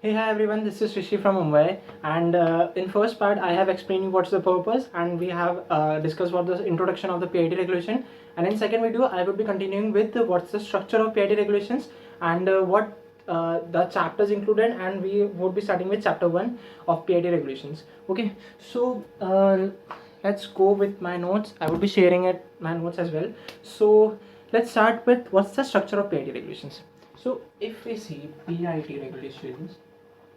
Hey, hi everyone, this is Rishi from Mumbai, and in first part I have explained you what's the purpose, and we have discussed what the introduction of the PIT regulation, and in second video I will be continuing with what's the structure of PIT regulations and what the chapters included, and we would be starting with chapter 1 of PIT regulations. Okay, so let's go with my notes. I will be sharing it my notes as well. So let's start with what's the structure of PIT regulations. So if we see PIT regulations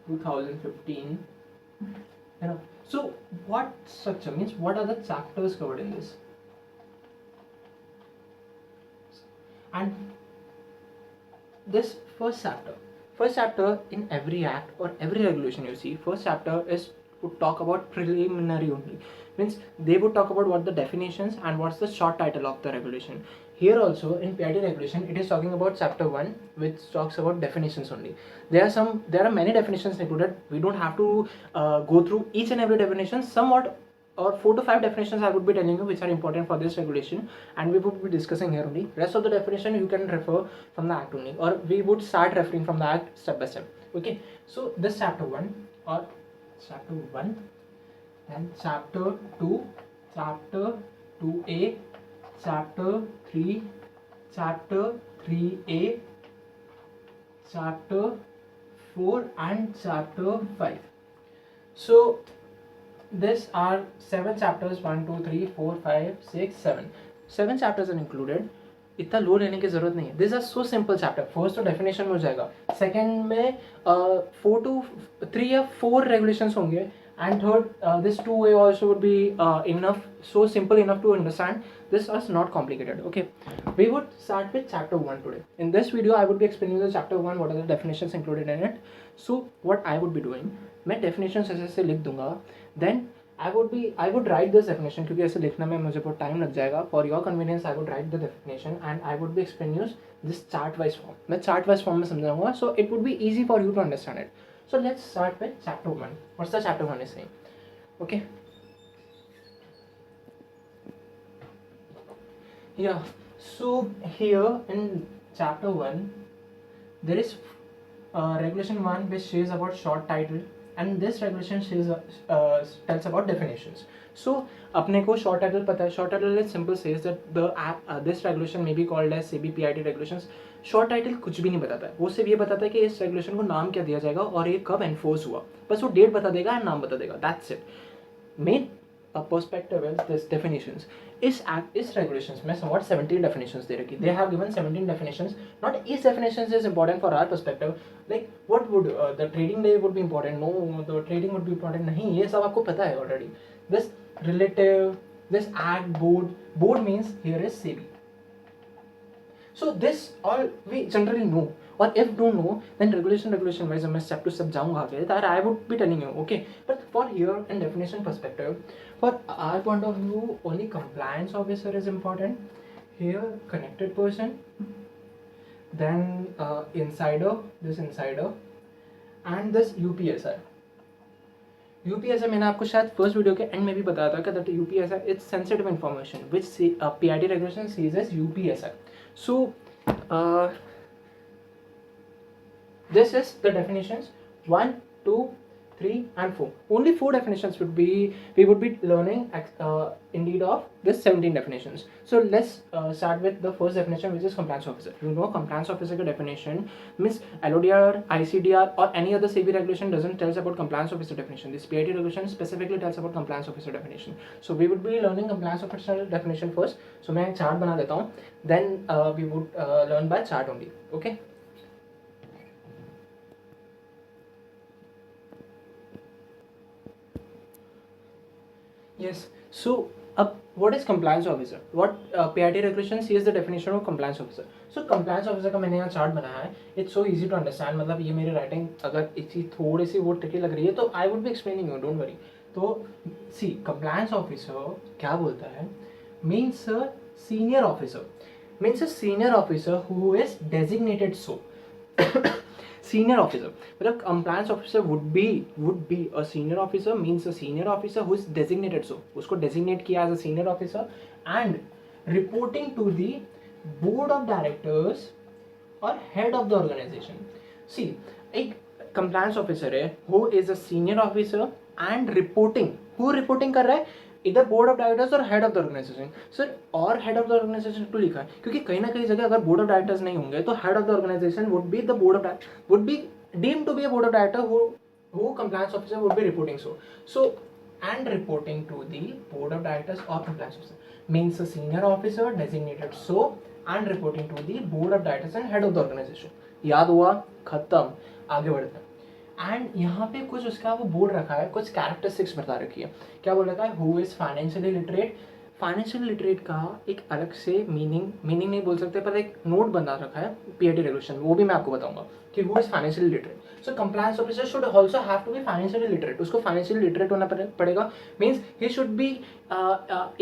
2015, so what structure means, what are the chapters covered in this, and this first chapter in every act or every regulation you see, first chapter is would talk about preliminary only, means they would talk about what the definitions and what's the short title of the regulation. Here also in PIT regulation it is talking about chapter 1, which talks about definitions only. There are many definitions included. We don't have to go through each and every definition. Somewhat or 4 to 5 definitions I would be telling you which are important for this regulation, and we would be discussing here only. Rest of the definition you can refer from the act only, or we would start referring from the act step by step. Okay, so this chapter 1 or chapter 1, then chapter 2, chapter 2a, chapter 3, chapter 3a, chapter 4 and chapter 5. So these are 7 chapters, 1 2 3 4 5 6 7. 7 chapters are included. इतना load लेने की जरूरत नहीं है. This are so simple chapter. First तो definition में हो जाएगा, सेकंड में 4 to 3 या 4 रेगुलेशंस होंगे, and third this 2A also would be enough, so simple enough to understand. This is not complicated. Okay, we would start with chapter 1 today. In this video I would be explaining the chapter 1, what are the definitions included in it. So what I would be doing, मैं definitions ऐसे लिख दूंगा, then I would write this definition, क्योंकि ऐसे लिखने में मुझे बहुत टाइम लग जाएगा. For your convenience I would write the definition and I would be explaining you this chart wise form. मैं chart wise form में समझाऊंगा, so it would be easy for you to understand it. So let's start with chapter 1. What's the chapter 1 is saying? Okay. Yeah. So here in chapter 1, there is regulation 1 which says about short title, and this regulation says tells about definitions. So अपने को short title पता है. Short title is simple says that the this regulation may be called as CBPIT regulations. Short title कुछ भी नहीं बताता है, वो सिर्फ ये बताता है कि इस रेगुलेशन को नाम क्या दिया जाएगा और ये कब एनफोर्स हुआ, बस वो डेट बता देगा एंड नाम बता देगा. That's it. Main perspective is this definitions. इस रेगुलेशंस में समवट 17 डेफिनेशंस दे रखी. They have given 17 definitions. Not each definitions is important for our perspective. Like what would the trading day would be important? No, the trading would be important नहीं, ये सब आपको पता है already. This relative, this act, board means here is SEBI. So this all we generally know, or if don't know then regulation wise मैं step to step जाऊँगा आगे, that I would be telling you. Okay, but for here in definition perspective, for our point of view only compliance officer is important. Here connected person, then insider, this insider, and this UPSI. UPSI मैंने आपको शायद first video के and में भी बताया था कि that UPSI it's sensitive information which PIT regulation sees as UPSI. So this is the definitions 1, 2, 3 and 4. Only 4 definitions we would be learning indeed of this 17 definitions. So let's start with the first definition, which is compliance officer. You know, compliance officer ka definition means LODR, ICDR or any other CB regulation doesn't tell us about compliance officer definition. This PIT regulation specifically tells about compliance officer definition. So we would be learning compliance officer definition first. So मैं chart बना देता हूँ, then we would learn by chart only. Okay. Yes. So what is compliance officer? What PIT regulation says the definition of compliance officer. So compliance officer का मैंने यहाँ chart बनाया है. It's so easy to understand. मतलब ये मेरी writing अगर इसी थोड़ी सी वो ट्रिकी लग रही है तो I would be explaining you, don't worry. तो see, compliance officer क्या बोलता है? Means a senior officer. Means a senior officer who is designated so. Senior officer, मतलब compliance officer would be a senior officer, means a senior officer who is designated so, उसको designate किया as a senior officer and reporting to the board of directors or head of the organization. See, एक compliance officer है who is a senior officer and reporting कर रहा है इधर board of directors और head of the organization. Sir और head of the organization क्यों लिखा है? क्योंकि कहीं ना कहीं जगह अगर बोर्ड ऑफ डायरेक्टर्स नहीं होंगे तो head of the organization would be the board of would be deemed to be a board of director who compliance officer would be reporting so and reporting to the board of directors or compliance officer means a senior officer designated so and reporting to the board of directors and head of the organization. याद हुआ? खत्म. आगे बढ़ते हैं. And यहाँ पे कुछ उसका वो बोर्ड रखा है, कुछ कैरेक्टरिस्टिक्स बता रखी है. क्या बोल रखा है? Who is financially literate. Financial literate का एक अलग से मीनिंग नहीं बोल सकते, पर एक नोट बना रखा है पीआईटी रेगुलेशन में, वो भी मैं आपको बताऊंगा कि who is financially literate. So compliance officer should also have to be financially literate. उसको फाइनेंशियली लिटरेट होना पड़ेगा. Means he should be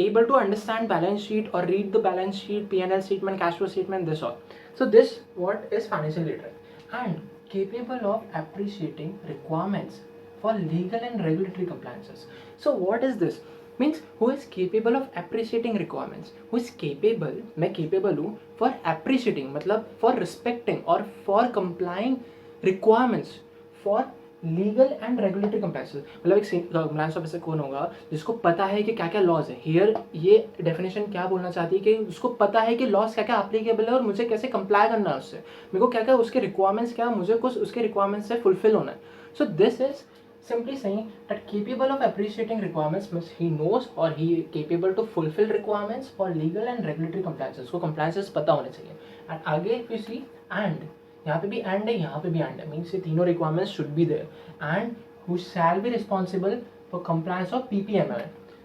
able to understand balance sheet और read the balance sheet, PNL statement, cash flow statement, this all. So this what is financial literate and capable of appreciating requirements for legal and regulatory compliances. So what is this? Means who is capable of appreciating requirements, who is capable, मैं capable हूँ for appreciating मतलब for respecting और for complying requirements for legal and regulatory compliances. मतलब एक compliance officer कौन होगा? जिसको पता है कि क्या क्या लॉज है. हियर ये डेफिनेशन क्या बोलना चाहती है कि उसको पता है कि लॉज क्या क्या एप्लीकेबल है और मुझे कैसे कंप्लाई करना है उससे, मेरे को क्या क्या उसके रिक्वायरमेंट्स क्या, मुझे कुछ उसके रिक्वायरमेंट्स से फुलफिल होना है. So this is simply saying that capable of appreciating requirements means he knows or he capable to fulfill requirements for legal and regulatory compliances. उसको compliances पता होने चाहिए. and आगे if you see and यहाँ पे भी एंड है, यहाँ पे भी एंड है. मीन्स ये तीनों requirements should be there. And who shall be responsible for compliance of PPMMI.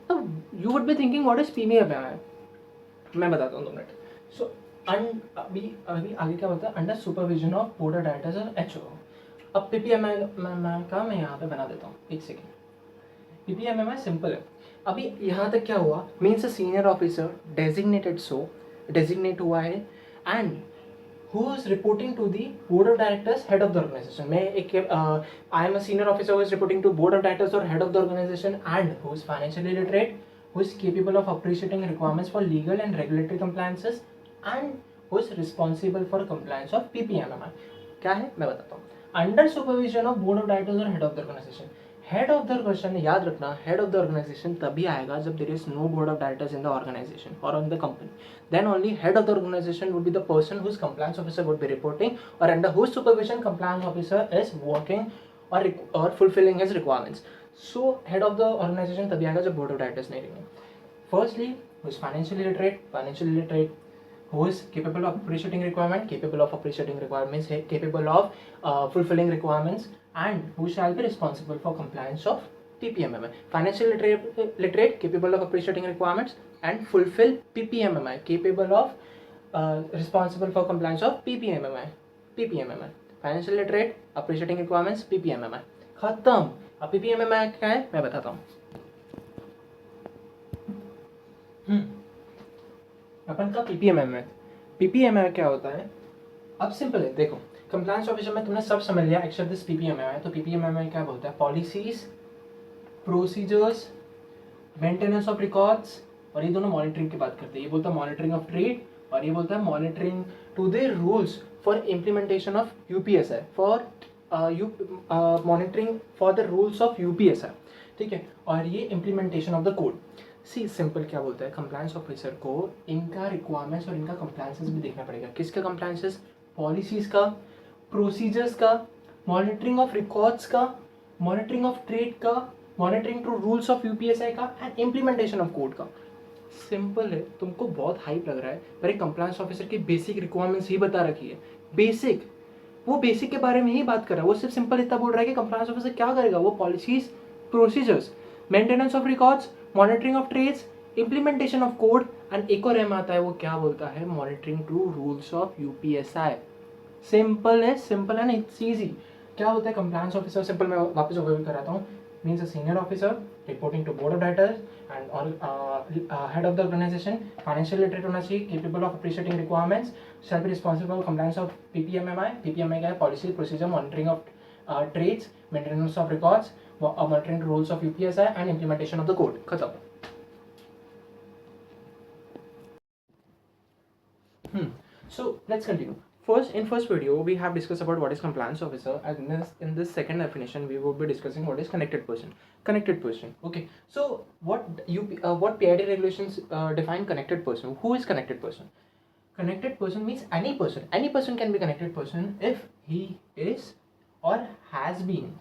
तो you would be thinking what is PPMMI. मैं बताता हूँ 2 मिनट. सो अभी आगे क्या होता है? Under supervision of board of directors और एचओ. अब पीपीएमआई का मैं यहाँ पे बना देता हूँ, एक सेकेंड. पीपीएमएमआई सिंपल है. अभी यहाँ तक क्या हुआ? Means a senior officer designate हुआ है and who is reporting to the board of directors, head of the organization. मैं एक I am a senior officer who is reporting to board of directors or head of the organization and who is financially literate, who is capable of appreciating requirements for legal and regulatory compliances and who is responsible for compliance of PPMMI. क्या है मैं बताता हूँ. Under supervision of board of directors or head of the organization. Head of the organization, याद रखना, head of the organization तभी आएगा जब there is no board of directors in the organization और in the company. Then only head of the organization would be the person whose compliance officer would be reporting और under whose supervision compliance officer is working और fulfilling his requirements. So head of the organization तभी आएगा जब board of directors नहीं रहेंगे. Firstly who is financially literate, who is capable of appreciating requirement means capable of fulfilling requirements and who shall be responsible for compliance of PPMMI. Financial literate capable of appreciating requirements and fulfill PPMMI, capable of responsible for compliance of PPMMI. Financial literate, appreciating requirements, PPMMI. खत्म. अब PPMMI क्या है मैं बताता हूँ. अपन का पीपीएमएमआई क्या होता है? अब सिंपल है, देखो कंप्लायंस ऑफिसर में तुमने सब समझ लिया एक्सेप्ट दिस पीपीएमएमआई. तो पीपीएमएमआई क्या बोलता है? Policies, procedures, maintenance of records. और ये दोनों मॉनिटरिंग की बात करते हैं. ये बोलता है मॉनिटरिंग ऑफ ट्रेड और ये बोलता है monitoring to the rules for implementation of UPSI, for monitoring for the rules of UPSI. ठीक है. और ये implementation of the code. See simple क्या बोलता है? कंप्लायंस ऑफिसर को इनका रिक्वायरमेंट्स और इनका कंप्लायंसेस भी देखना पड़ेगा. किसका कंप्लायंसेस? पॉलिसीज का, प्रोसीजर्स का, मॉनिटरिंग ऑफ रिकॉर्ड्स का, मॉनिटरिंग ऑफ ट्रेड का, monitoring to rules of UPSI का एंड इम्प्लीमेंटेशन ऑफ कोड का. सिंपल है. तुमको बहुत हाइप लग रहा है पर एक कंप्लायंस ऑफिसर की बेसिक रिक्वायरमेंट्स ही बता रखी है. बेसिक, वो बेसिक के बारे में ही बात कर रहा है. वो सिर्फ सिंपल इतना बोल रहा है कि कंप्लायंस ऑफिसर क्या करेगा. वो policies, procedures, maintenance of records, monitoring of trades, implementation of code and एक और एम आता है. वो क्या बोलता है? Monitoring to rules of UPSI. Simple है ना, इट्स इजी. क्या होता है कंप्लायंस ऑफिसर? सिंपल मैं वापस ओवरव्यू कराता हूँ. Means a senior officer reporting to board of directors and head of the organization, financial literate होना चाहिए, capable of appreciating requirements, shall be responsible for compliance of PPMMI. PPMI क्या है? Policy, procedure, monitoring of trades, maintenance of records, monitoring rules of UPSI and implementation of the code. खत्म. So let's continue. first video we have discussed about what is compliance officer, and in this second definition we will be discussing what is connected person. Okay, so what PID regulations define connected person. Who is connected person? Connected person means any person can be connected person if he is or has been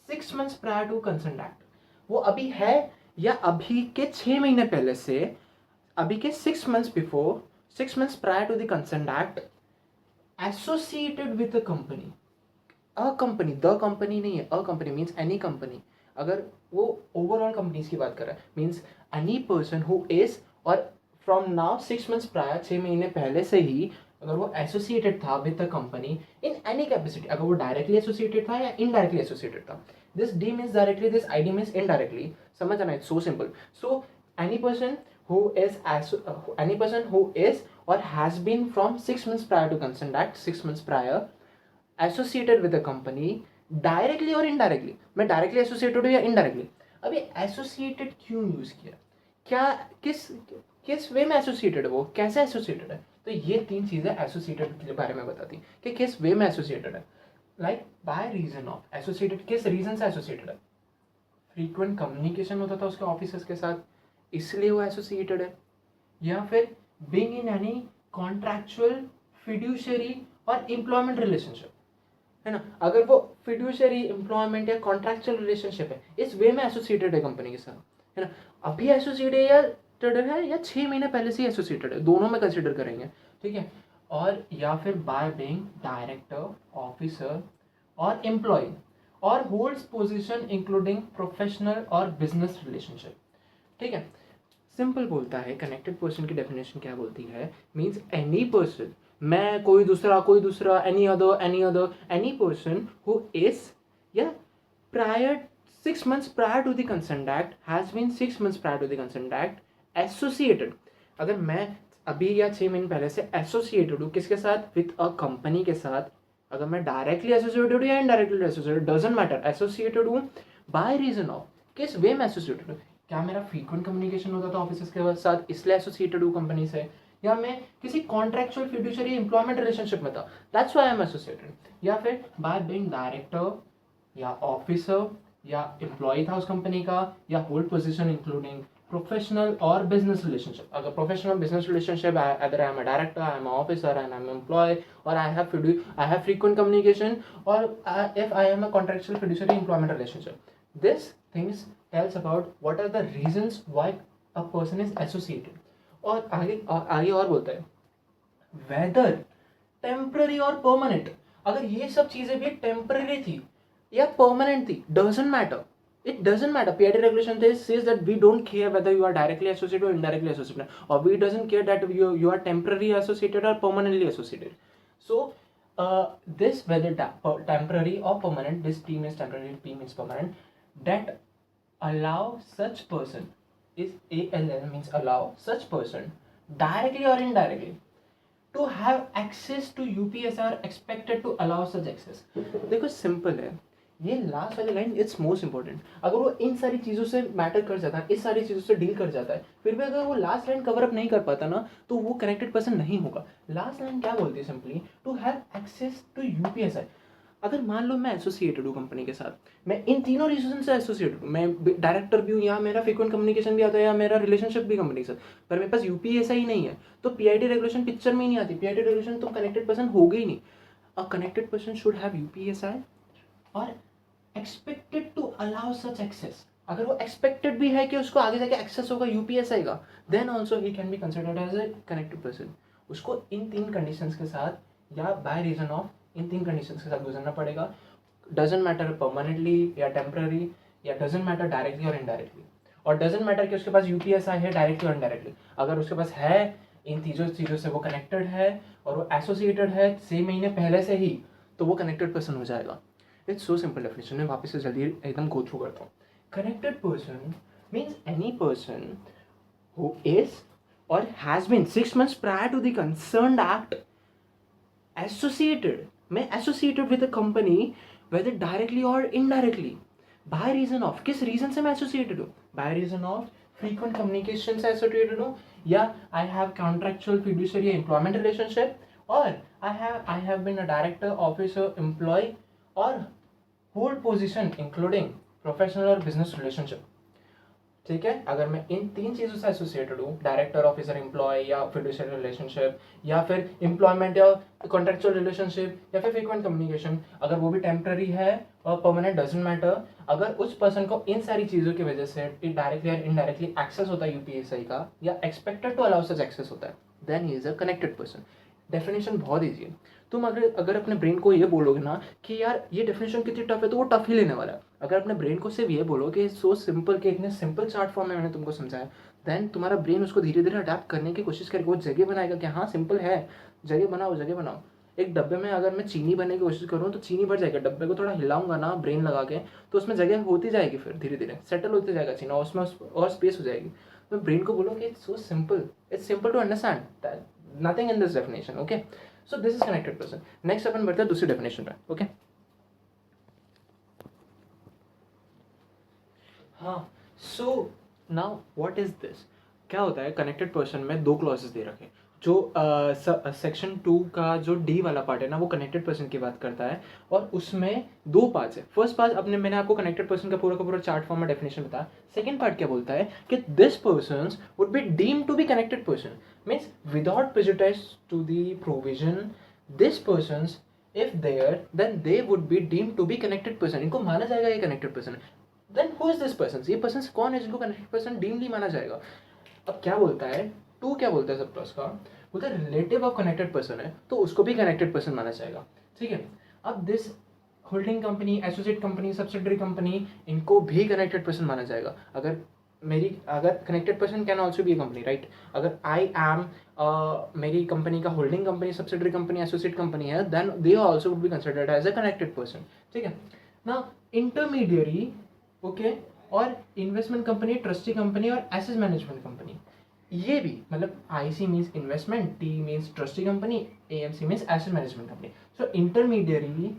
6 months prior to consent act. वो अभी है या अभी के 6 महीने पहले से, अभी के 6 months before, 6 months prior to the consent act, associated with a company. A company, the company नहीं है, a company means any company. अगर वो overall companies की बात कर रहा है, means any person who is, और from now 6 months prior, 6 महीने पहले से ही अगर वो एसोसिएटेड था with the company in any capacity, अगर वो डायरेक्टली एसोसिएटेड था या इनडायरेक्टली एसोसिएटेड था. This D means directly, this I D means indirectly. समझ आना, it's so simple. So any person who is or has been from 6 months prior to consent act, 6 months prior, associated with the company directly और indirectly. मैं directly associated हूँ या indirectly. अभी associated क्यों use किया, क्या किस वे में एसोसिएटेड है, वो कैसे एसोसिएटेड है. तो ये 3 चीज़ें एसोसिएटेड के बारे में बताती कि किस वे में एसोसिएटेड है. Like by reason of associated, किस रीजन से एसोसिएटेड है. फ्रीक्वेंट कम्युनिकेशन होता था उसके ऑफिसर्स के साथ, इसलिए वो एसोसिएटेड है. या फिर being in any contractual, fiduciary और एम्प्लॉयमेंट रिलेशनशिप, है ना. अगर वो फिड्यूशियरी, एम्प्लॉयमेंट या कॉन्ट्रैक्चुअल रिलेशनशिप है, इस वे में एसोसिएटेड है कंपनी के साथ, है ना. अभी एसोसिएटेड है या 6 महीने पहले से एसोसिएटेड है, दोनों में कंसिडर करेंगे, ठीक है. और या फिर बाय बीइंग डायरेक्टर, ऑफिसर और एम्प्लॉय, और होल्ड्स पोजीशन इंक्लूडिंग प्रोफेशनल और बिजनेस रिलेशनशिप, ठीक है. सिंपल बोलता है कनेक्टेड पर्सन की डेफिनेशन क्या बोलती है, मीन्स एनी पर्सन, मैं कोई दूसरा, एनी पर्सन हु इज या prior 6 months prior to the consent act, has been 6 months prior to the consent act associated. अगर मैं अभी या 6 महीने पहले से एसोसिएटेड हूँ किसके साथ, विथ अ कंपनी के साथ. अगर मैं डायरेक्टली एसोसिएटेड हूँ या indirectly associated, doesn't matter, associated हूँ बाय रीजन ऑफ, किस वे में एसोसिएटेड हूँ. क्या मेरा फ्रीक्वेंट कम्युनिकेशन होता था ऑफिसर्स के साथ, इसलिए एसोसिएटेड हूँ कंपनी से, या मैं किसी कॉन्ट्रैक्चुअल, फिड्यूशियरी, एम्प्लॉयमेंट रिलेशनशिप में था, that's why I am associated. या फिर बाय बीइंग डायरेक्टर या ऑफिसर या एम्प्लॉय था उस कंपनी का, या होल्ड पोजीशन इंक्लूडिंग प्रोफेशनल और बिजनेस रिलेशनशिप. अगर professional business relationship, other I am a director, I am a officer and I am employ, और आई हैव फ्रीक्वेंट कम्युनिकेशन, और if I am a contractual, fiduciary, employment relationship. This things tells about what are the reasons why a person is associated. और आगे और बोलता है weather temporary और permanent. अगर ये सब चीजें भी टेम्पररी थी या परमानेंट थी, doesn't matter. It doesn't matter. PID regulation says that we don't care whether you are directly associated or indirectly associated, or we doesn't care that you are temporarily associated or permanently associated. So this, whether temporary or permanent, this P means temporary, P means permanent, that allow such person, is ALL means allow such person directly or indirectly to have access to UPS are expected to allow such access. देखो simple है, ये last वाली line it's most important. अगर वो इन सारी चीज़ों से matter कर जाता है, इस सारी चीज़ों से डील कर जाता है, फिर भी अगर वो लास्ट लाइन कवर अप नहीं कर पाता ना, तो वो कनेक्टेड पर्सन नहीं होगा. लास्ट लाइन क्या बोलती है, simply to have access to UPSI. अगर मान लो मैं एसोसिएटेड हूँ कंपनी के साथ, मैं इन तीनों रीजन से एसोसिएटेड हूँ, मैं डायरेक्टर भी हूँ, या मेरा फ्रीक्वेंट कम्युनिकेशन भी आता है, या मेरा रिलेशनशिप भी कंपनी के साथ, पर मेरे पास यूपीएसआई नहीं है, तो पीआईडी रेगुलेशन पिक्चर में ही नहीं आती. पीआईडी रेगुलेशन तो कनेक्टेड पर्सन हो गई नहीं. A connected person should have UPSI और expected to allow such access. अगर वो एक्सपेक्टेड भी है कि उसको आगे जाके एक्सेस होगा यूपीएसआई का, then also he can be considered as a connected person. उसको इन 3 कंडीशंस के साथ या बाय रीजन ऑफ इन 3 कंडीशंस के साथ गुजरना पड़ेगा. डजेंट मैटर परमानेंटली या टेम्पररी, या डजेंट मैटर डायरेक्टली और इनडायरेक्टली, और डजेंट मैटर कि उसके पास यूपीएसआई है डायरेक्टली और इनडायरेक्टली. अगर उसके पास है, इन चीज़ों से वो कनेक्टेड है और वो एसोसिएटेड है 6 महीने पहले से ही, तो वो कनेक्टेड पर्सन हो जाएगा. It's so simple definition. मैं वापस से जल्दी एकदम गो थ्रू करता हूँ. Connected person means any person who is और has been 6 months prior to the concerned act associated. मैं associated with a company whether directly और इनडायरेक्टली, बाय रीजन ऑफ, किस रीजन से मैं एसोसिएटेड हूँ, by reason of frequent communication से एसोसिएटेड हूँ, या I have contractual, fiduciary, employment relationship, or I have been a director, officer, employee or hold position including professional और बिजनेस रिलेशनशिप। ठीक है, अगर मैं इन 3 चीज़ों से एसोसिएटेड हूँ, डायरेक्टर, ऑफिसर, एम्प्लॉय या फिडुशियल रिलेशनशिप या फिर एम्प्लॉयमेंट या कॉन्ट्रेक्चुअल रिलेशनशिप या फिर फ्रीक्वेंट कम्युनिकेशन, अगर वो भी टेम्पररी है और परमानेंट डजंट मैटर, अगर उस पर्सन को इन सारी चीज़ों की वजह से डायरेक्टली और इनडायरेक्टली एक्सेस होता है यूपीएसआई का या expected to allow such access होता है, then he is a connected person. Definition बहुत ईजी है। तुम अगर अपने ब्रेन को ये बोलोगे ना कि यार ये डेफिनेशन कितनी टफ है, तो वो टफ ही लेने वाला है। अगर अपने ब्रेन को सिर्फ ये बोलो कि सो सिंपल, कि इतने सिंपल चार्ट फॉर्म में मैंने तुमको समझाया, देन तुम्हारा ब्रेन उसको धीरे धीरे अडेप्ट करने की कोशिश करेगा, वो जगह बनाएगा कि हाँ सिंपल है, जगह बनाओ जगह बनाओ। एक डब्बे में अगर मैं चीनी भरने की कोशिश करूँ तो चीनी भर जाएगा, डब्बे को थोड़ा हिलाऊंगा ना ब्रेन लगा के, तो उसमें जगह होती जाएगी, फिर धीरे धीरे सेटल होते जाएगा चीना, उसमें और स्पेस हो जाएगी। तो ब्रेन को बोलो कि it's so simple, it's simple to understand, nothing in this definition. Okay, so this is connected person. Next अपन बढ़ते हैं दूसरी डेफिनेशन पे। ओके, हाँ, so now what is this, क्या होता है कनेक्टेड पर्सन में 2 क्लॉजेस दे रखे। जो सेक्शन 2 का जो डी वाला पार्ट है ना, वो कनेक्टेड पर्सन की बात करता है और उसमें 2 पार्ट्स है। फर्स्ट पार्ट मैंने आपको कनेक्टेड पर्सन का पूरा चार्ट फॉर्म में डेफिनेशन बताया। सेकंड पार्ट क्या बोलता है कि this person would be deemed to be connected person, means without prejudice to the provision, this person if there then they would be deemed to be connected person. इनको माना जाएगा ये connected person. Then who is this person, ये person कौन है जिनको connected person deemed नहीं माना जाएगा। अब क्या बोलता है 2, क्या बोलता है सब प्लस का, बोलता है रिलेटिव ऑफ कनेक्टेड पर्सन है तो उसको भी कनेक्टेड पर्सन माना जाएगा। ठीक है, अब this holding company, associate company, subsidiary company, इनको भी कनेक्टेड पर्सन माना जाएगा। अगर connected person can also be a company, right. अगर आई एम मेरी कंपनी का holding company, subsidiary company, associate company है, then they also would be considered as a connected person. ठीक है ना, इंटरमीडियरी, ओके, और इन्वेस्टमेंट कंपनी, ट्रस्टी कंपनी और asset management company, ये भी मतलब IC means investment, T means trustee company, AMC means asset management company. So intermediary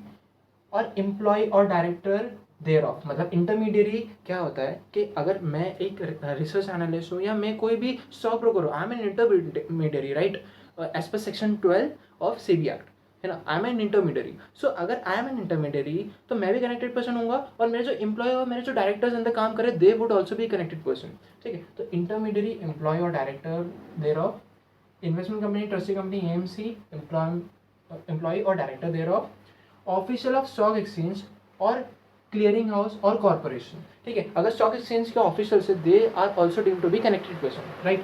और employ और डायरेक्टर देयर ऑफ, मतलब इंटरमीडियरी क्या होता है कि अगर मैं एक रिसर्च एनालिस्ट हूँ या मैं कोई भी स्टॉक ब्रोकर हूँ, I am an intermediary, right, as per section 12 of SEBI act, है ना, I am an intermediary. So अगर आई एम एन इंटरमीडियरी तो मैं भी कनेक्टेड पर्सन होऊंगा और मेरे जो एम्प्लॉय और मेरे जो डायरेक्टर्स अंदर काम करे दे वुड ऑल्सो भी कनेक्टेड पर्सन। ठीक है, तो इंटरमीडियरी, एम्प्लॉय और director thereof, investment company, trustee company, AMC, employ और director thereof, official of stock exchange और क्लियरिंग हाउस और कॉर्पोरेशन। ठीक है, अगर स्टॉक एक्सचेंज के ऑफिशियल से they are also deemed to be connected person, right.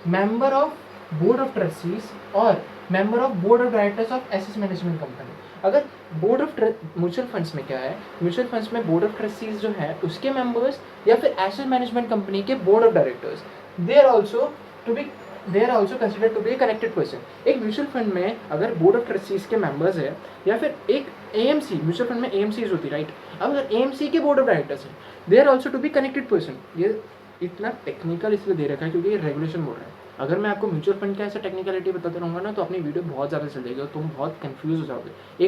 Member of board of trustees और member of board of directors of asset management company. अगर board of mutual funds में क्या है, म्यूचुअल फंड्स में board of trustees जो है उसके members या फिर एसेट मैनेजमेंट कंपनी के board of directors, they are also considered to be connected person. एक म्यूचुअल फंड में अगर बोर्ड ऑफ ट्रस्टीज के मेंबर्स है या फिर एक एएमसी, म्यूचुअल फंड में एएमसीज होती, राइट, अब अगर एएमसी के बोर्ड ऑफ डायरेक्टर्स है, they are also to be connected person. ये इतना टेक्निकल इसलिए दे रखा है क्योंकि ये रेगुलेशन बोल रहा है। अगर मैं आपको म्यूचुअल फंड का ऐसा टेक्निकलिटी बताते रहूँगा ना तो अपनी वीडियो बहुत ज़्यादा चल जाएगी और तुम बहुत कंफ्यूज हो जाओगे।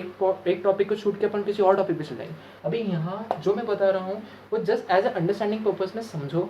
एक टॉपिक को छूट के अपन किसी और टॉपिक पे चल जाएंगे। अभी यहाँ जो मैं बता रहा हूँ वो just as a understanding purpose में समझो,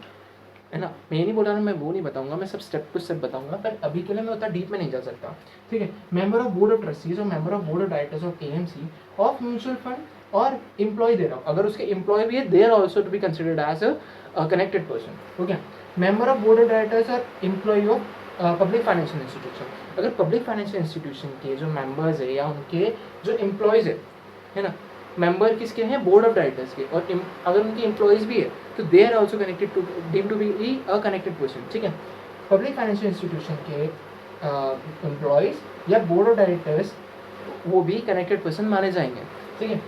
है ना। मैं ये नहीं बोल रहा, मैं वो नहीं बताऊंगा, मैं सब स्टेप टू स्टेप बताऊंगा, पर अभी के लिए मैं उतना डीप में नहीं जा सकता। ठीक है, member of board of trustees और member of board of directors of AMC of mutual fund और एम्प्लॉय दे रहा हूँ, अगर उसके एम्प्लॉय भी है they are also to be considered as a connected person. Okay, member of board of directors और employ of public financial institution, अगर पब्लिक फाइनेंशियल इंस्टीट्यूशन के जो मेंबर्स है या उनके जो एम्प्लॉयज़ है ना, मेंबर किसके हैं, बोर्ड ऑफ डायरेक्टर्स के, और अगर उनके एम्प्लॉयज़ भी है तो they are also connected to deem to be a connected person. ठीक है, पब्लिक फाइनेंशियल इंस्टीट्यूशन के एम्प्लॉयज़ या बोर्ड ऑफ डायरेक्टर्स वो भी कनेक्टेड पर्सन माने जाएंगे। ठीक है,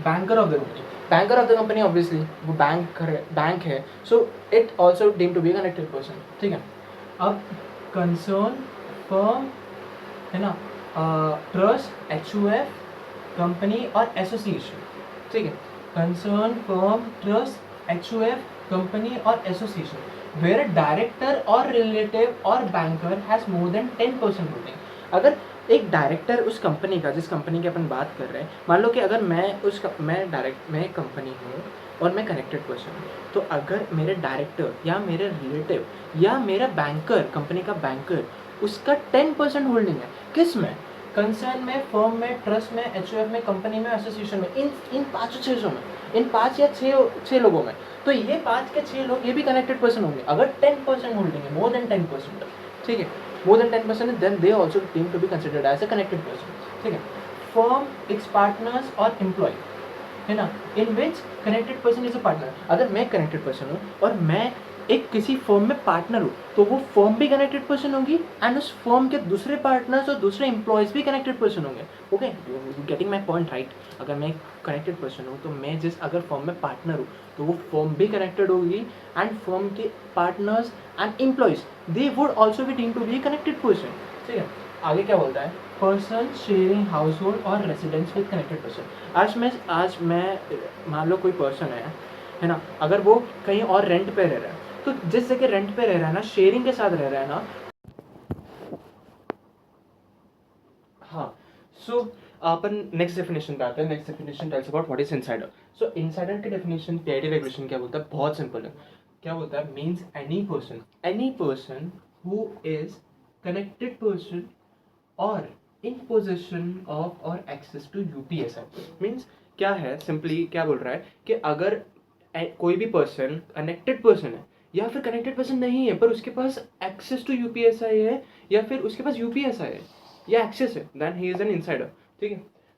banker of the company obviously वो बैंक है, so it also deem to be connected person. ठीक है, अब कंसर्न फर्म, है ना, ट्रस्ट, एचयूएफ, कंपनी और एसोसिएशन। ठीक है, concern firm, trust, HUF, company और एसोसिएशन वेयर डायरेक्टर और रिलेटिव और banker has more than 10% holding. अगर एक डायरेक्टर उस कंपनी का, जिस कंपनी की अपन बात कर रहे हैं, मान लो कि अगर मैं कंपनी हूँ और मैं कनेक्टेड पर्सन हूँ, तो अगर मेरे डायरेक्टर या मेरे रिलेटिव या मेरा बैंकर, कंपनी का बैंकर, उसका 10% होल्डिंग है, किस में, कंसर्न में, फर्म में, ट्रस्ट में, एचओएफ में, कंपनी में, एसोसिएशन में, इन पांचों चीज़ों में, इन 5 या 6 लोगों में, तो ये 5 के 6 लोग ये भी कनेक्टेड पर्सन होंगे अगर 10% होल्डिंग है, मोर देन 10%, ठीक है, more than 10%, then they also deem to be considered as a connected person, ठीक है। फर्म, इट्स पार्टनर्स और एम्प्लॉय, है ना, in which connected person is a partner. अगर मैं कनेक्टेड पर्सन हूँ और मैं एक किसी फर्म में पार्टनर हूँ तो वो फर्म भी कनेक्टेड पर्सन होगी एंड उस फर्म के दूसरे पार्टनर्स और दूसरे एम्प्लॉयज भी कनेक्टेड पर्सन होंगे। Okay, getting my point right. अगर मैं कनेक्टेड पर्सन हूँ तो मैं जिस अगर फर्म में पार्टनर हूँ तो वो फर्म भी कनेक्टेड होगी एंड फर्म के partners and employees they would also be deem to be connected person, ठीक है। आगे क्या बोलता है, पर्सन शेयरिंग हाउस होल्ड और रेसिडेंस विद कनेक्टेड पर्सन। आज मैं मान लो कोई पर्सन है ना, अगर वो कहीं और रेंट पे रह रहा है तो जिस जगह रेंट पे रह रहा है ना, शेयरिंग के साथ रह रहा है ना, हाँ, सो अपन नेक्स्ट डेफिनेशन पे आते हैं। Next definition tells about what is insider. So insider की डेफिनेशन पीआईडी रेगुलेशन क्या बोलता है, बहुत सिंपल है। क्या बोलता है, means any person who is connected person और इन पोजेशन ऑफ और एक्सेस टू यूपीएसआई। मीन्स क्या है, सिंपली क्या बोल रहा है कि अगर कोई भी पर्सन कनेक्टेड पर्सन है या फिर कनेक्टेड पर्सन नहीं है पर उसके पास एक्सेस टू यूपीएसआई है या फिर उसके पास यूपीएसआई है या एक्सेस है, then he is an insider, ठीक है।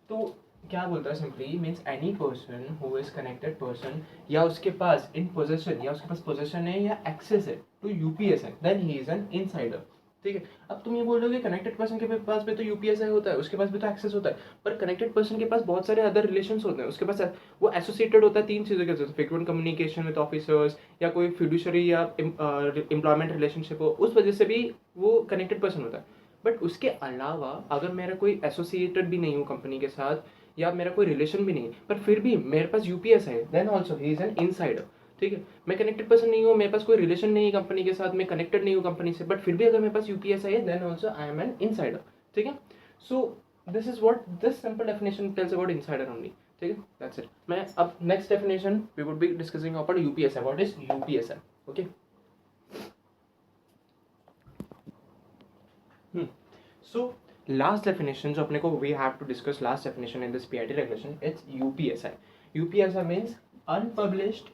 तो क्या बोलता है, simply means any person who is connected person या उसके पास इन पोजेशन या उसके पास पोजेशन है या एक्सेस है to UPSI, then he is an insider, ठीक है। अब तुम ये बोलोगे कनेक्टेड पर्सन के पास भी तो यूपीएसआई होता है, उसके पास भी तो एक्सेस होता है, पर कनेक्टेड पर्सन के पास बहुत सारे अदर रिलेशंस होते हैं, उसके पास वो एसोसिएटेड होता है 3 चीज़ों के साथ, फ्रीक्वेंट कम्युनिकेशन विद ऑफिसर्स या कोई फिड्यूशरी या एम्प्लॉयमेंट रिलेशनशिप हो, उस वजह से भी वो कनेक्टेड पर्सन होता है। बट उसके अलावा अगर मेरा कोई एसोसिएटेड भी नहीं हूँ कंपनी के साथ या मेरा कोई रिलेशन भी नहीं है पर फिर भी मेरे पास यूपीएस है, then also he is an insider, ठीक है। मैं कनेक्टेड पर्सन नहीं हूँ, मेरे पास कोई रिलेशन नहीं है कंपनी के साथ, मैं कनेक्टेड नहीं हूँ कंपनी से, बट फिर भी अगर मेरे पास यूपीएस है then also I am an insider, ठीक है। So this is what this simple definition tells about insider only, ठीक है, दैट्स इट। मैं अब next definition we would be discussing about UPS, what is UPS, okay. So last definition जो अपने को we have to discuss, last definition in this PIT regulation, it's UPSI. UPSI means unpublished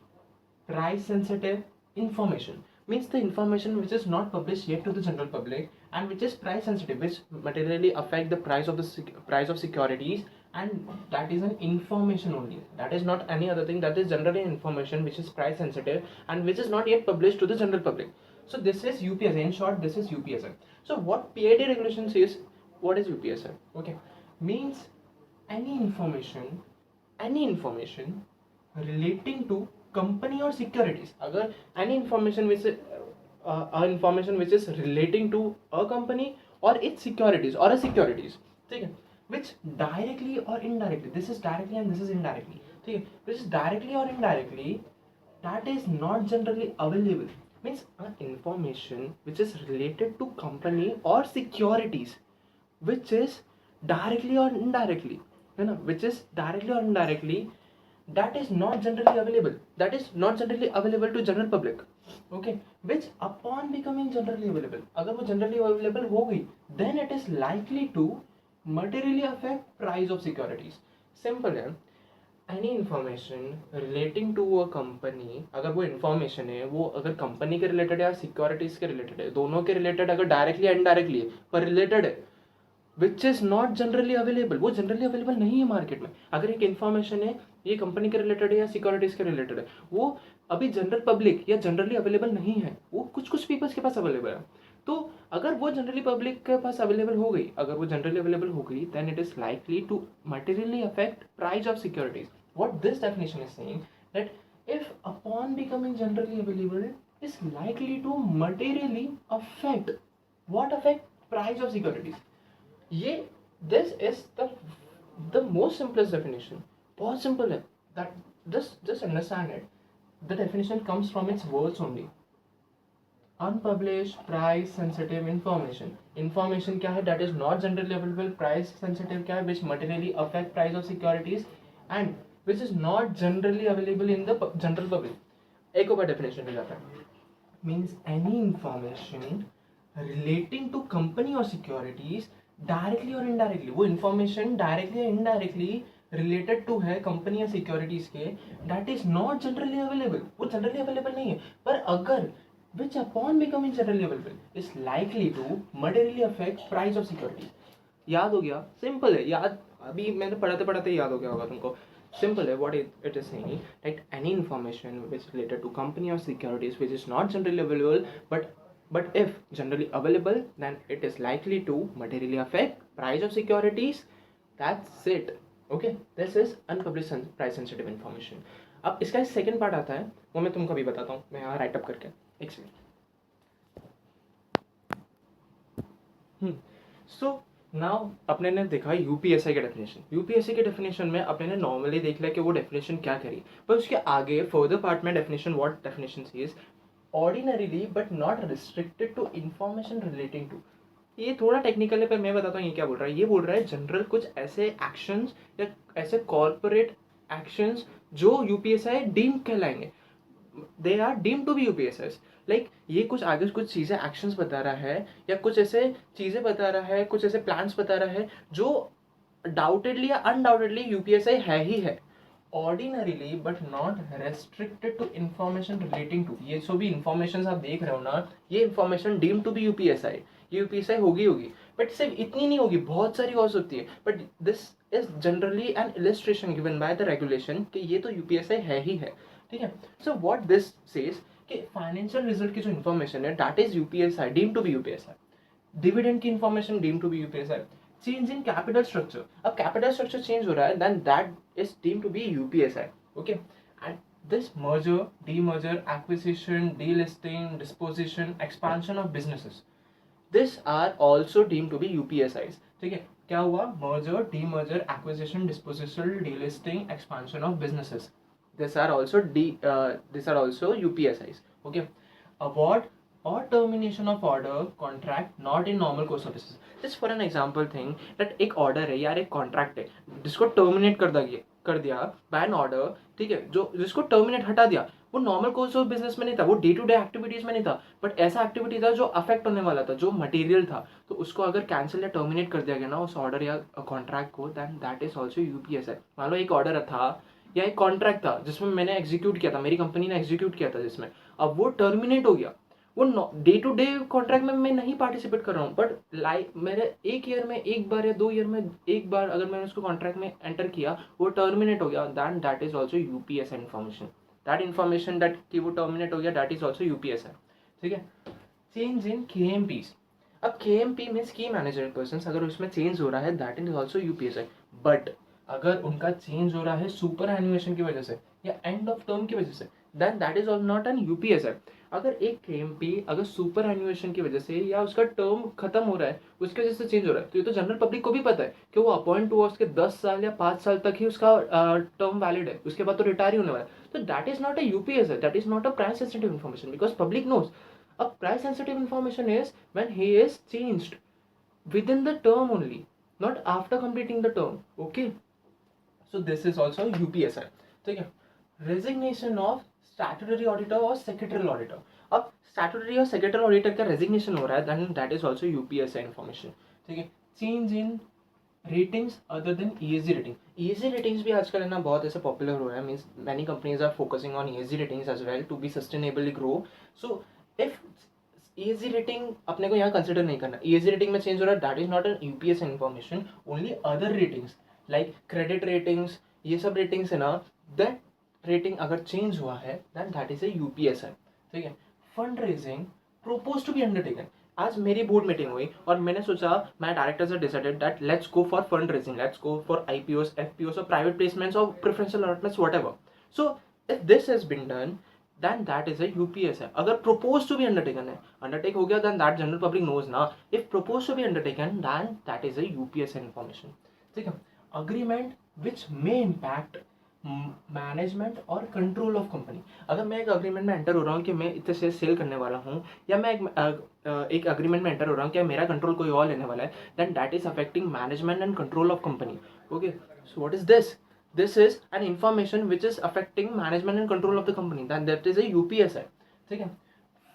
price sensitive information, means the information which is not published yet to the general public and which is price sensitive, which materially affect the price of price of securities, and that is an information only, that is not any other thing, that is generally information which is price sensitive and which is not yet published to the general public. So this is UPSI, in short this is UPSI. So what PID regulation says, what is UPSI, okay, means any information relating to company or securities, अगर any information which is relating to a company or its securities or a securities, ठीक है, which directly or indirectly, this is directly and this is indirectly, ठीक है, which is directly or indirectly that is not generally available, means an information which is related to company or securities which is directly or indirectly, है ना, which is directly or indirectly that is not generally available, that is not generally available to general public, okay, which upon becoming generally available, अगर वो generally available हो गई then it is likely to materially affect price of securities. Simple है, any information relating to a company, अगर वो information है वो अगर company के related है या securities के related है, दोनों के related अगर directly या indirectly है पर related है, which is not generally available, वो जनरली अवेलेबल नहीं है मार्केट में। अगर एक इन्फॉर्मेशन है ये कंपनी के रिलेटेड है या सिक्योरिटीज के रिलेटेड है, वो अभी जनरल पब्लिक या जनरली अवेलेबल नहीं है, वो कुछ कुछ पीपल्स के पास अवेलेबल है। तो अगर वो जनरली पब्लिक के पास अवेलेबल हो गई, अगर वो जनरली अवेलेबल हो गई then it is likely to materially affect price of securities. What this definition is saying that if upon becoming generally available is likely to materially affect, what affect price of securities, ये this is the most simplest definition, बहुत simple है, that just understand it, the definition comes from its words only, unpublished price sensitive information क्या है, that is not generally available, price sensitive क्या है, which materially affect price of securities and which is not generally available in the general public. एक और definition मिल जाता है, means any information relating to company or securities directly और indirectly वो information directly या indirectly related to है company या securities के, that is not generally available, वो जनरली अवेलेबल नहीं है। पर अगर which upon becoming generally available is likely to materially affect price of security। याद हो गया, सिंपल है, याद अभी मैंने पढ़ाते पढ़ाते याद हो गया होगा तुमको। सिंपल है, what it is saying that any information which is related to company or securities which is not generally available but if generally available then it is likely to materially affect price of securities। that's it, okay, this is unpublished price sensitive information। अब इसका second part आता है, वो मैं तुमको अभी बताता हूँ, मैं यहाँ राइट अप करके एक सेकंड। सो नाउ अपने ने देखा यूपीएसआई के डेफिनेशन। यूपीएसआई के डेफिनेशन में अपने ने नॉर्मली देख लिया कि वो डेफिनेशन क्या करी, पर उसके आगे फर्दर पार्ट में definition what definition is ordinarily but not restricted to information relating to. ये थोड़ा टेक्निकल है पर मैं बताता हूँ ये क्या बोल रहा है। ये बोल रहा है जनरल कुछ ऐसे एक्शंस या ऐसे कॉर्पोरेट एक्शंस जो यूपीएसआई डीम कहलाएंगे, they are deem to be UPSS. Like ये कुछ आगे कुछ चीज़ें एक्शंस बता रहा है या कुछ ऐसे चीज़ें बता रहा है, कुछ ऐसे प्लान्स बता रहा है जो डाउटेडली या अनडाउटेडली यूपीएसआई है ही है। Ordinarily but not restricted to information relating to, ये जो भी इन्फॉर्मेशन आप देख रहे हो ना, ये information deem to be UPSI, ये यूपीएसआई होगी बट सिर्फ इतनी नहीं होगी, बहुत सारी और होती है। But this is generally an illustration given by the regulation कि ये तो यूपीएसआई है ही है, ठीक है। सो व्हाट दिस सेज कि फाइनेंशियल रिजल्ट की जो इन्फॉर्मेशन है that is UPSI, deem to be UPSI. Dividend की information deem to be UPSI. Change in capital structure, अब कैपिटल स्ट्रक्चर चेंज हो रहा है then that is deem to be UPSI, okay. And this merger, demerger, acquisition, delisting, disposition, expansion of businesses, this are also deem to be UPSIs, ठीक है। क्या हुआ, merger, demerger, acquisition, disposition, delisting, expansion of businesses, these are also these are also UPSIs, okay। Award or termination of order contract not in normal course of business, just for an example thing that एक order है यार, एक contract है जिसको terminate कर दिया by an order, ठीक है, जो जिसको terminate हटा दिया, वो नॉर्मल कोर्स ऑफ बिजनेस में नहीं था, वो डे टू डे एक्टिविटीज में नहीं था, बट ऐसा एक्टिविटी था जो अफेक्ट होने वाला था, जो मटेरियल था, तो उसको अगर कैंसिल या टर्मिनेट कर दिया गया ना उस ऑर्डर या कॉन्ट्रैक्ट को, then that is also UPSI. मान लो एक ऑर्डर था या एक कॉन्ट्रैक्ट था जिसमें मैंने एग्जीक्यूट किया था, मेरी कंपनी ने एग्जीक्यूट किया था जिसमें, अब वो टर्मिनेट हो गया, वो डे टू डे कॉन्ट्रैक्ट में मैं नहीं पार्टिसिपेट कर रहा हूँ, बट लाइक मेरे एक ईयर में एक बार या 2 ईयर में एक बार अगर मैंने उसको कॉन्ट्रैक्ट में एंटर किया, वो टर्मिनेट हो गया, than that is also UPSI information, that information that कि वो टर्मिनेट हो गया, दैट इज ऑल्सो यूपीएसआई, ठीक है। चेंज इन केएमपीस, अब केएमपी मीन्स की मैनेजर पर्सन, अगर उसमें चेंज हो रहा है that is also UPSI, but अगर उनका चेंज हो रहा है सुपर एनुएशन की वजह से या एंड ऑफ टर्म की वजह से, then that is not an UPSI. अगर एक केएमपी अगर सुपर एनुएशन की वजह से या उसका टर्म खत्म हो रहा है उसकी वजह से चेंज हो रहा है, तो ये तो जनरल पब्लिक को भी पता है कि वो अपॉइंट हुआ उसके 10 साल या 5 साल तक ही उसका टर्म वैलिड है, उसके बाद तो रिटायर ही होने वाला है, तो that is not a UPSI, that is not a price sensitive information because public knows. अब price sensitive information is when he is changed within the term only, not after completing the term, okay। So this is also UPSI, ठीक है। Resignation of statutory auditor और secretarial auditor, अब statutory और secretarial auditor का resignation हो रहा है, then that is also UPSI information, ठीक है। Change in ratings other than ESG rating, ESG ratings भी आजकल है ना बहुत ऐसे पॉपुलर हो रहा है, means many companies are focusing on ESG ratings as well to be sustainably grow। So if ESG rating अपने को यहाँ कंसिडर नहीं करना, ESG रेटिंग में चेंज हो रहा है, that is not N UPS information, only other ratings like credit ratings, ये सब रेटिंग्स है ना, दैट रेटिंग अगर चेंज हुआ है then that is a UPS है, ठीक है। Fund raising propose to be undertaken, आज मेरी बोर्ड मीटिंग हुई और मैंने सोचा, मैं डायरेक्टर्स ने decided that let's go for fund raising, let's go for IPOs, FPOs और प्राइवेट प्लेसमेंट्स और preferential allotments whatever. So if this has been done then that is a UPS है। अगर proposed to be undertaken है, undertake हो गया then that general public knows ना, if proposed to be undertaken then that is a UPS information, ठीक है। agreement which may impact management और control of company, अगर मैं एक अग्रीमेंट में एंटर हो रहा हूँ कि मैं इतने शेयर सेल करने वाला हूँ, या मैं एक अग्रीमेंट में एंटर हो रहा हूँ कि मेरा कंट्रोल कोई और लेने वाला है, then that is affecting management and control of company, okay. So what is this, this is an information which is affecting management and control of the company, then that is a UPSI, ठीक है।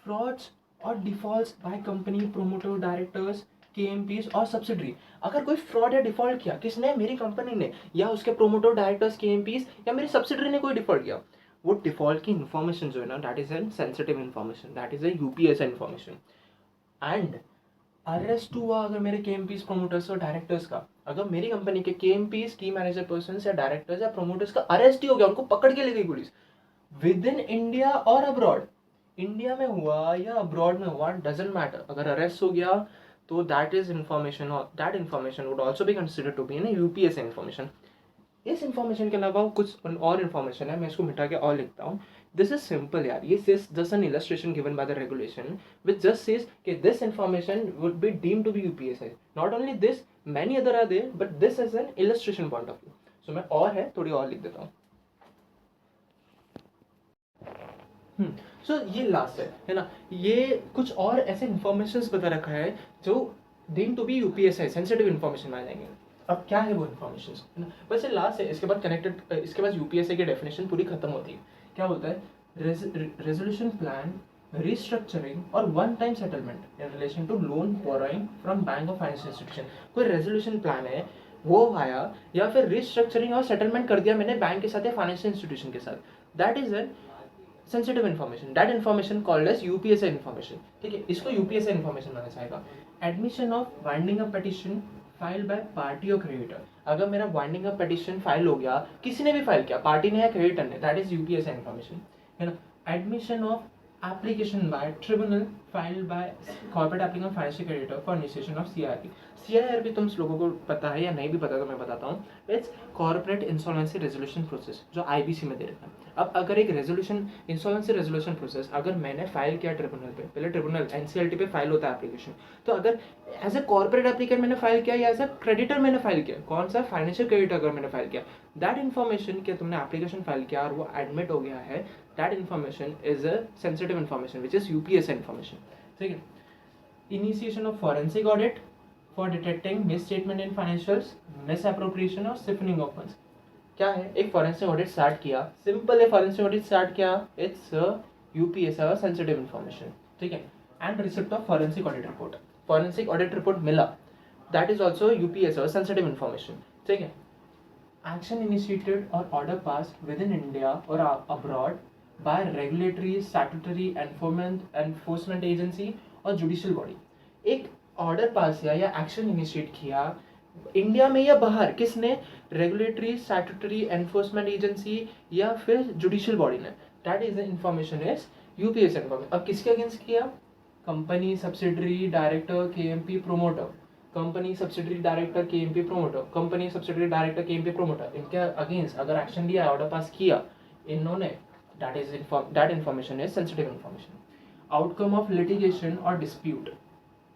frauds और defaults by company promoter directors KMPs और subsidiary. अगर कोई fraud या default किया, किसने, मेरी कंपनी ने या उसके प्रोमोटर डायरेक्टर्स KMPs या मेरी सब्सिडरी ने कोई डिफॉल्ट किया, वो डिफॉल्ट की इन्फॉर्मेशन जो है ना, that is an sensitive information, that is A UPSI information. And arrest हुआ अगर मेरे KMPs, प्रोमोटर्स और डायरेक्टर्स का, अगर मेरी कंपनी के KMPs, की मैनेजर पर्सन या डायरेक्टर्स या प्रोमोटर्स का अरेस्ट ही हो गया, उनको पकड़ के ले गई पुलिस, विद इन इंडिया और अब्रॉड, इंडिया में हुआ या अब्रॉड में हुआ, डजेंट मैटर, अगर अरेस्ट हो गया तो दैट इज इंफॉर्मेशन, और that information would also be considered to be an UPSI information. इस इन्फॉर्मेशन के अलावा कुछ और इन्फॉर्मेशन है, मैं इसको मिटा के और लिखता हूँ। दिस इज सिंपल यार, ये सिर्फ just an illustration given by the regulation which just says कि this information would be deemed to be UPSI। Not only this, many other are there, but this is an illustration point of view. So मैं और है थोड़ी और लिख देता हूँ। सो ये लास्ट है ना, ये कुछ और ऐसे इन्फॉर्मेशन बता रखा है जो deemed to be UPSI, sensitive information में आ जाएंगे। अब क्या है वो इन्फॉर्मेशन, है ना, बस ये लास्ट है, इसके बाद कनेक्टेड, इसके बाद UPSI की डेफिनेशन पूरी खत्म होती है। क्या होता है, रेजोल्यूशन प्लान, रिस्ट्रक्चरिंग और one time settlement in relation to loan borrowing from bank और फाइनेंशियल इंस्टीट्यूशन। कोई रेजोल्यूशन प्लान है वो आया, या फिर रिस्ट्रक्चरिंग और सेटलमेंट कर दिया मैंने बैंक के साथ या फाइनेंशियल इंस्टीट्यूशन के साथ, that is an sensitive information, that information called as UPSI information. ठीक है, इसको UPSI इन्फॉर्मेशन माना जाएगा। Admission of winding up petition file by party और क्रेडिटर, अगर मेरा वाइंडिंग अप पिटीशन फाइल हो गया, किसी ने भी फाइल किया, पार्टी ने या क्रेडिटर ने, दैट इज UPSI इन्फॉर्मेशन, है ना। Admission of application by tribunal file by corporate applicant financial creditor for initiation of CIRP। CIRP तुम लोगों को पता है या नहीं भी पता तो मैं बताता हूँ, it's corporate insolvency resolution process, जो IBC में दे रखा है। अब अगर एक रेजोल्यूशन, इंसॉल्वेंसी रेजोल्यूशन प्रोसेस अगर मैंने फाइल किया ट्रिब्यूनल पे, पहले ट्रिब्यूनल NCLT पे फाइल होता है एप्लीकेशन, तो अगर एज ए कॉर्पोरेट एप्लीकेंट मैंने फाइल किया या एज ए क्रेडिटर मैंने फाइल किया, कौन सा, फाइनेंशियल क्रेडिटर अगर मैंने फाइल किया, दैट इन्फॉर्मेशन कि तुमने एप्लीकेशन फाइल किया और वो एडमिट हो गया है, that information is a sensitive information which is UPSI information. ठीक है, initiation of forensic audit for detecting misstatement in financials, misappropriation और सिफनिंग ऑफ फंड्स। क्या है, एक फॉरेंसिक ऑडिट स्टार्ट किया, सिंपल है, फॉरेंसिक ऑडिट स्टार्ट किया, it's UPSI sensitive information. ठीक है, and receipt of forensic audit report, forensic audit report मिला, that is also UPSI sensitive information. ठीक है, एक्शन इनिशिएटेड और order pass within India और abroad by regulatory, statutory, enforcement agency और judicial body. एक order pass किया या action initiate किया इंडिया में या बाहर, किसने, रेगुलेटरी, स्टैट्यूटरी, एनफोर्समेंट एजेंसी या फिर जुडिशियल बॉडी ने, that is the information is UPSI information. अब किसके अगेंस्ट किया, company, subsidiary, director, KMP, promoter, company, subsidiary, director, KMP, promoter, company, subsidiary, director, KMP, promoter, इनके अगेंस्ट अगर एक्शन लिया, order pass किया इन्होंने, that information is sensitive information. Outcome of litigation और dispute,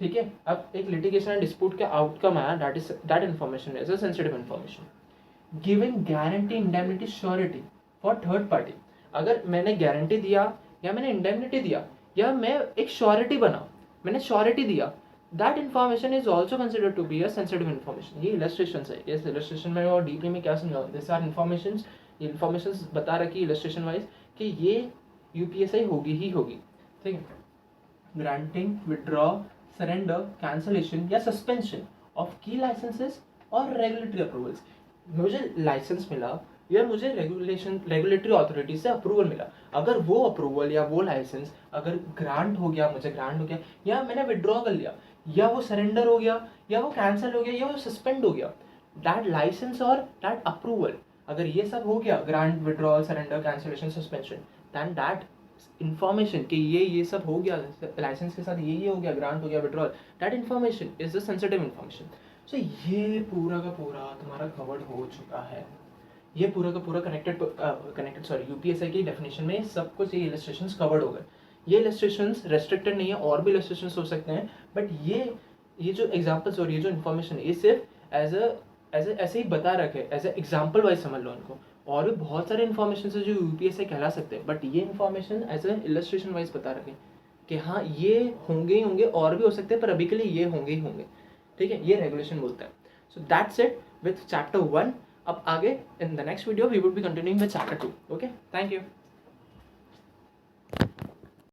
ठीक है, अब एक लिटिगेशन एंड डिस्प्यूट का आउटकम आया, that information is a sensitive information. Giving guarantee, indemnity, surety for third party, अगर मैंने गारंटी दिया या मैंने इंडेमनिटी दिया या मैं एक श्योरिटी बना, मैंने श्योरिटी दिया, that information is also considered to be a sensitive information. ये इलस्ट्रेशन है, इस इलस्ट्रेशन में और डीपली में क्या समझाऊँ, दिस आर इन्फॉर्मेशन बता रखी इलस्ट्रेशन वाइज कि ये UPSI होगी ही होगी। ठीक है, ग्रांटिंग, विड्रॉ, सरेंडर, कैंसलेशन या सस्पेंशन ऑफ की लाइसेंसेस और रेगुलेटरी अप्रूवल्स। मुझे लाइसेंस मिला या मुझे रेगुलेटरी अथॉरिटी से अप्रूवल मिला, अगर वो अप्रूवल या वो लाइसेंस अगर ग्रांट हो गया, मुझे ग्रांट हो गया, या मैंने विड्रॉ कर लिया, या वो सरेंडर हो गया, या वो कैंसिल हो गया, या वो सस्पेंड हो गया, दैट लाइसेंस और दैट अप्रूवल, अगर ये सब हो गया, grant, withdrawal, surrender, cancellation, suspension, then that information कि ये सब हो गया, लाइसेंस के साथ ये हो गया, ग्रांट हो गया, withdrawal, that information is the sensitive information. So ये पूरा का पूरा तुम्हारा कवर्ड हो चुका है, ये पूरा का पूरा कनेक्टेड UPSI की डेफिनेशन में सब कुछ, ये इलस्ट्रेशंस कवर्ड हो गए। ये इलस्ट्रेशंस रेस्ट्रिक्टेड नहीं है, और भी इलस्ट्रेशंस हो सकते हैं, बट ये जो एग्जांपल्स और ये जो इन्फॉर्मेशन है, ये सिर्फ ऐसे ही बता रखे, एज ए एग्जाम्पल वाइज समझ लो इनको। और भी बहुत सारे इन्फॉर्मेशन है जो UPSI कहला सकते हैं, बट ये information as a illustration wise बता रखे कि हाँ ये होंगे ही होंगे, और भी हो सकते हैं, पर अभी के लिए ये होंगे ही होंगे। ठीक है, ये रेगुलेशन बोलता है। So that's it with chapter 1। अब आगे in the next video we would be continuing with chapter 2। Okay, thank you.